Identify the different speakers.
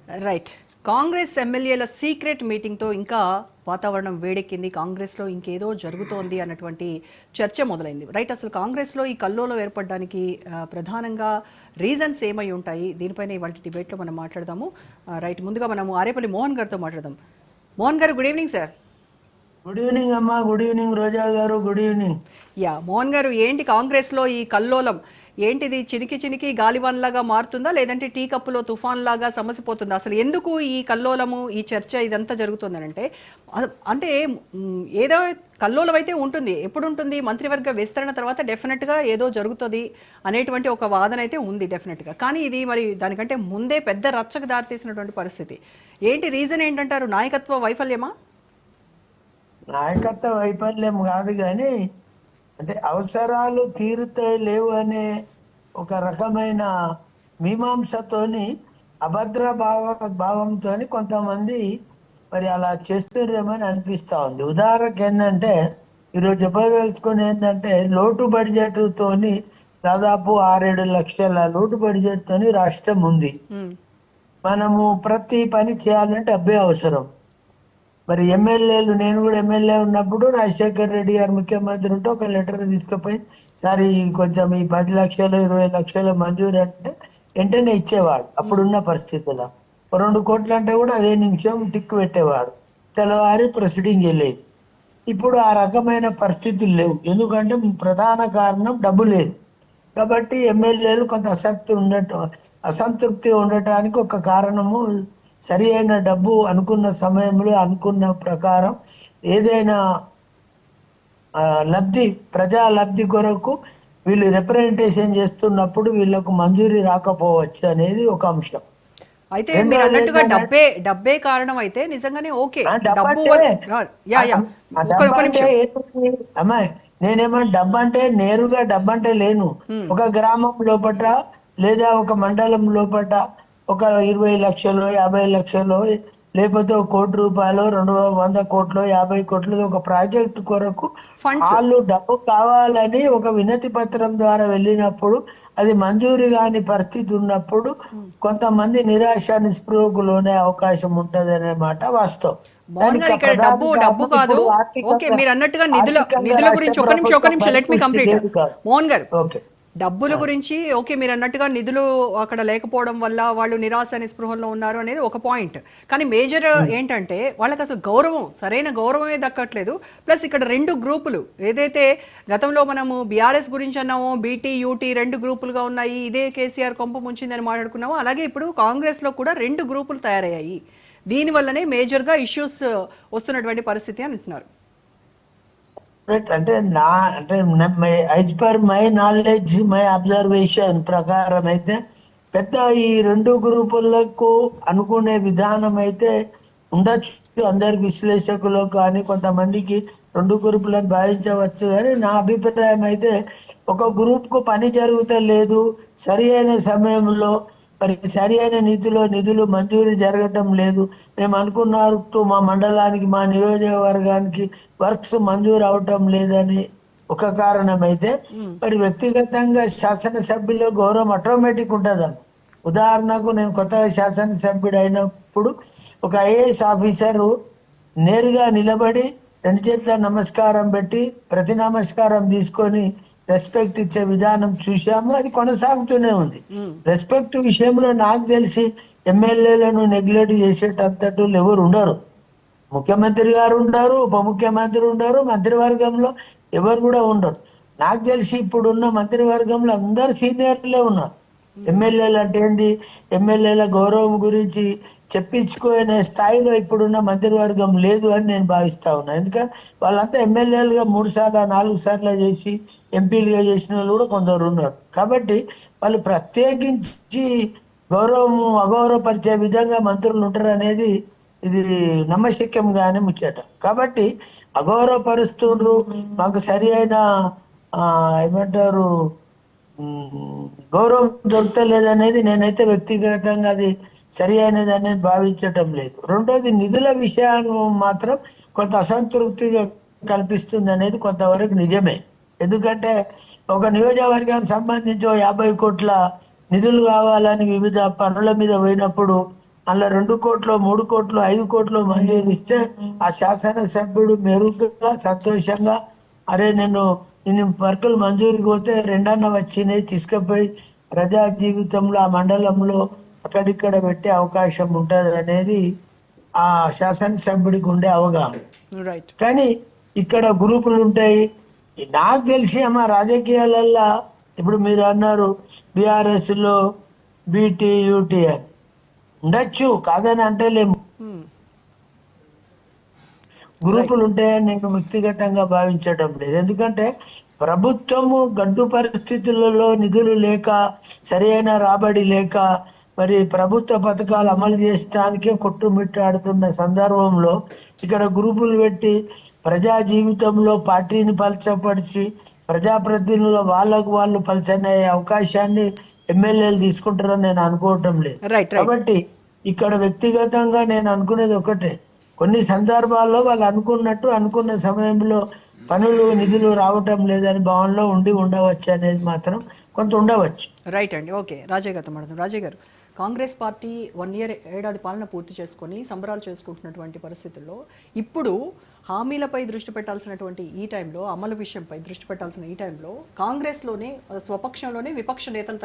Speaker 1: Right. Congress ఎమ్మెల్యేల secret మీటింగ్తో ఇంకా వాతావరణం వేడెక్కింది. కాంగ్రెస్లో ఇంకేదో జరుగుతోంది అన్నటువంటి చర్చ మొదలైంది. రైట్, అసలు కాంగ్రెస్లో ఈ కల్లోలం ఏర్పడడానికి ప్రధానంగా రీజన్స్ ఏమై ఉంటాయి? దీనిపైన ఇవాళ డిబేట్లో మనం మాట్లాడదాము. రైట్, ముందుగా మనము ఆరేపల్లి మోహన్ గారితో మాట్లాడదాం. మోహన్ గారు, good evening sir.
Speaker 2: Good evening అమ్మా. గుడ్ ఈవినింగ్ రోజా గారు. Good evening.
Speaker 1: యా, మోహన్ గారు, ఏంటి కాంగ్రెస్లో ఈ కల్లోలం? ఏంటిది? చినికి చినికి గాలివాన్లాగా మారుతుందా, లేదంటే టీ కప్పులో తుఫాన్ లాగా సమసిపోతుందా? అసలు ఎందుకు ఈ కల్లోలము, ఈ చర్చ ఇదంతా జరుగుతుందనంటే, అంటే ఏదో కల్లోలం అయితే ఉంటుంది. ఎప్పుడు ఉంటుంది? మంత్రివర్గ విస్తరణ తర్వాత డెఫినెట్గా ఏదో జరుగుతుంది అనేటువంటి ఒక వాదన అయితే ఉంది డెఫినెట్గా. కానీ ఇది మరి దానికంటే ముందే పెద్ద రచ్చకు దారితీసినటువంటి పరిస్థితి. ఏంటి రీజన్ ఏంటంటారు? నాయకత్వ వైఫల్యమా?
Speaker 2: నాయకత్వ వైఫల్యం కాదు కానీ అంటే అవసరాలు తీరుతాయి లేవు అనే ఒక రకమైన మీమాంసతోని అభద్ర భావంతో కొంతమంది మరి అలా చేస్తున్నారేమని అనిపిస్తా ఉంది. ఉదాహరణకు ఏంటంటే ఈరోజు చెప్పదలుచుకుని ఏంటంటే లోటు బడ్జెట్ తోని దాదాపు 6-7 లక్షల లోటు బడ్జెట్ తోని రాష్ట్రం ఉంది. మనము ప్రతి పని చేయాలంటే డబ్బే అవసరం. మరి ఎమ్మెల్యేలు, నేను కూడా ఎమ్మెల్యే ఉన్నప్పుడు రాజశేఖర్ రెడ్డి గారు ముఖ్యమంత్రి ఉంటే ఒక లెటర్ తీసుకుపోయి, సార్ కొంచెం ఈ 10 లక్షలు 20 లక్షలు మంజూరు అంటే వెంటనే ఇచ్చేవాడు. అప్పుడున్న పరిస్థితుల్లో 2 కోట్లు అంటే కూడా అదే నిమిషం టిక్ పెట్టేవాడు, తెల్లవారి ప్రొసీడింగ్ వెళ్ళేది. ఇప్పుడు ఆ రకమైన పరిస్థితులు లేవు. ఎందుకంటే ప్రధాన కారణం డబ్బు లేదు. కాబట్టి ఎమ్మెల్యేలు కొంత అసంతృప్తి ఉండటానికి ఒక కారణము సరి అయిన డబ్బు అనుకున్న సమయంలో అనుకున్న ప్రకారం ఏదైనా ప్రజా లబ్ధి కొరకు వీళ్ళు రిప్రజెంటేషన్ చేస్తున్నప్పుడు వీళ్ళకు మంజూరీ రాకపోవచ్చు అనేది ఒక అంశం.
Speaker 1: అయితే మీరు అన్నట్టుగా డబ్బే కారణం అయితే నిజంగానే ఓకే.
Speaker 2: అమ్మాయి, నేనేమన్నా డబ్బు అంటే నేరుగా డబ్బు అంటే లేను. ఒక గ్రామం లోపట లేదా ఒక మండలం లోపట ఒక 20 లక్షలు 50 లక్షలు లేకపోతే 1 కోటి రూపాయలు 200 కోట్లు 50 కోట్లు ఒక ప్రాజెక్టు కొరకు వాళ్ళు డబ్బు కావాలని ఒక వినతి పత్రం ద్వారా వెళ్ళినప్పుడు అది మంజూరు కాని పరిస్థితి ఉన్నప్పుడు కొంతమంది నిరాశ నిస్పృహకు లోనే అవకాశం ఉంటది అనే మాట వాస్తవం.
Speaker 1: డబ్బు కాదు. ఓకే, మీరు అన్నట్టుగా నిధుల గురించి ఒక నిమిషం లెట్ మీ కంప్లీట్. మోహన్ గారు, డబ్బుల గురించి ఓకే, మీరు అన్నట్టుగా నిధులు అక్కడ లేకపోవడం వల్ల వాళ్ళు నిరాశ నిస్పృహంలో ఉన్నారు అనేది ఒక పాయింట్. కానీ మేజర్ ఏంటంటే వాళ్ళకి అసలు సరైన గౌరవమే దక్కట్లేదు. ప్లస్ ఇక్కడ 2 గ్రూపులు, ఏదైతే గతంలో మనము బీఆర్ఎస్ గురించి అన్నామో, బీటీ యూటీ 2 గ్రూపులుగా ఉన్నాయి, ఇదే కేసీఆర్ కొంప ముంచిందని మాట్లాడుకున్నామో, అలాగే ఇప్పుడు కాంగ్రెస్లో కూడా 2 గ్రూపులు తయారయ్యాయి. దీనివల్లనే మేజర్గా ఇష్యూస్ వస్తున్నటువంటి పరిస్థితి అని అంటున్నారు.
Speaker 2: అంటే as per my knowledge, my observation ప్రకారం అయితే పెద్ద ఈ 2 గ్రూపులకు అనుకునే విధానం అయితే ఉండొచ్చు. అందరికి విశ్లేషకులు కానీ కొంతమందికి 2 గ్రూపులను భావించవచ్చు. కానీ నా అభిప్రాయం అయితే ఒక గ్రూప్ కు పని జరుగుతలేదు, సరి అయిన సమయంలో మరి సరి అయిన నిధులు మంజూరు జరగటం లేదు. మేము అనుకున్నట్టు మా మండలానికి, మా నియోజకవర్గానికి వర్క్స్ మంజూరు అవటం లేదని ఒక కారణం అయితే, మరి వ్యక్తిగతంగా శాసనసభ్యుల గౌరవం ఆటోమేటిక్ ఉంటుందా. ఉదాహరణకు నేను కొత్తగా శాసనసభ్యుడు అయినప్పుడు ఒక ఐఏఎస్ ఆఫీసరు నేరుగా నిలబడి 2 చేతుల నమస్కారం పెట్టి ప్రతి నమస్కారం తీసుకొని రెస్పెక్ట్ ఇచ్చే విధానం చూసాము. అది కొనసాగుతూనే ఉంది. రెస్పెక్ట్ విషయంలో నాకు తెలిసి ఎమ్మెల్యేలను నెగ్లెక్ట్ చేసేటంతటూ ఎవరు ఉండరు. ముఖ్యమంత్రి గారు ఉండరు, ఉప ముఖ్యమంత్రి ఉండరు, మంత్రివర్గంలో ఎవరు కూడా ఉండరు. నాకు తెలిసి ఇప్పుడున్న మంత్రివర్గంలో అందరు సీనియర్లే ఉన్నారు. ఎమ్మెల్యేలు అంటే ఏంటి, ఎమ్మెల్యేల గౌరవం గురించి చెప్పించుకునే స్థాయిలో ఇప్పుడున్న మంత్రివర్గం లేదు అని నేను భావిస్తా ఉన్నా. ఎందుకంటే వాళ్ళంతా ఎమ్మెల్యేలుగా 3 సార్లు 4 సార్లు చేసి ఎంపీలుగా చేసిన వాళ్ళు కూడా కొందరు ఉన్నారు. కాబట్టి వాళ్ళు ప్రత్యేకించి అగౌరవపరిచే విధంగా మంత్రులు ఉంటారు అనేది ఇది నమ్మశక్యంగానే ముచ్చట. కాబట్టి అగౌరవపరుస్తుండ్రు, మాకు సరి అయిన ఏమంటారు గౌరవం దొరకలేదనేది నేనైతే వ్యక్తిగతంగా అది సరి అయినది అనేది భావించటం లేదు. రెండోది, నిధుల విషయాన్ని మాత్రం కొంత అసంతృప్తిగా కల్పిస్తుంది అనేది కొంతవరకు నిజమే. ఎందుకంటే ఒక నియోజకవర్గానికి సంబంధించి 50 కోట్ల నిధులు కావాలని వివిధ పనుల మీద పోయినప్పుడు అలా 2 కోట్లు 3 కోట్లు 5 కోట్లు మంజూరు ఇస్తే ఆ శాసనసభ్యుడు మెరుగ్గా సంతోషంగా అరే నేను ఇన్ని వర్కులు మంజూరుకి పోతే రెండన్న వచ్చినాయి తీసుకుపోయి ప్రజా జీవితంలో ఆ మండలంలో అక్కడిక్కడ పెట్టే అవకాశం ఉంటది అనేది ఆ శాసనసభ్యుడికి ఉండే అవగాహన.
Speaker 1: రైట్.
Speaker 2: కానీ ఇక్కడ గ్రూపులు ఉంటాయి. నాకు తెలిసి అమ్మ రాజకీయాలల్లో ఇప్పుడు మీరు అన్నారు బీఆర్ఎస్ లో బీటీ యూటీ అని ఉండొచ్చు, కాదని అంటలేము. గ్రూపులు ఉంటాయని నేను వ్యక్తిగతంగా భావించడం లేదు. ఎందుకంటే ప్రభుత్వము గడ్డు పరిస్థితులలో నిధులు లేక సరైన రాబడి లేక మరి ప్రభుత్వ పథకాలు అమలు చేయడానికే కొట్టుమిట్టాడుతున్న సందర్భంలో ఇక్కడ గ్రూపులు పెట్టి ప్రజా జీవితంలో పార్టీని పలచపరిచి ప్రజాప్రతినిధులుగా వాళ్ళకు వాళ్ళు పలచనే అవకాశాన్ని ఎమ్మెల్యేలు తీసుకుంటారని నేను అనుకోవటం లేదు. కాబట్టి ఇక్కడ వ్యక్తిగతంగా నేను అనుకునేది ఒకటే, కొన్ని సందర్భాల్లో వాళ్ళు అనుకున్నట్టు అనుకున్న సమయంలో పనులు నిధులు రావటం లేదని భావనలో ఉండవచ్చు అనేది మాత్రం కొంత ఉండవచ్చు.
Speaker 1: రైట్ అండి. ఓకే, రాజయ్య గారితో మాట్లాడదాం. రాజయ్య గారు, కాంగ్రెస్ పార్టీ 1 ఇయర్ ఏడాది పాలన పూర్తి చేసుకొని సంబరాలు చేసుకుంటున్నటువంటి పరిస్థితుల్లో ఇప్పుడు హామీలపై దృష్టి పెట్టాల్సినటువంటి ఈ టైంలో, అమలు విషయంపై దృష్టి పెట్టాల్సిన ఈ టైంలో కాంగ్రెస్లోనే స్వపక్షంలోనే విపక్ష నేతలు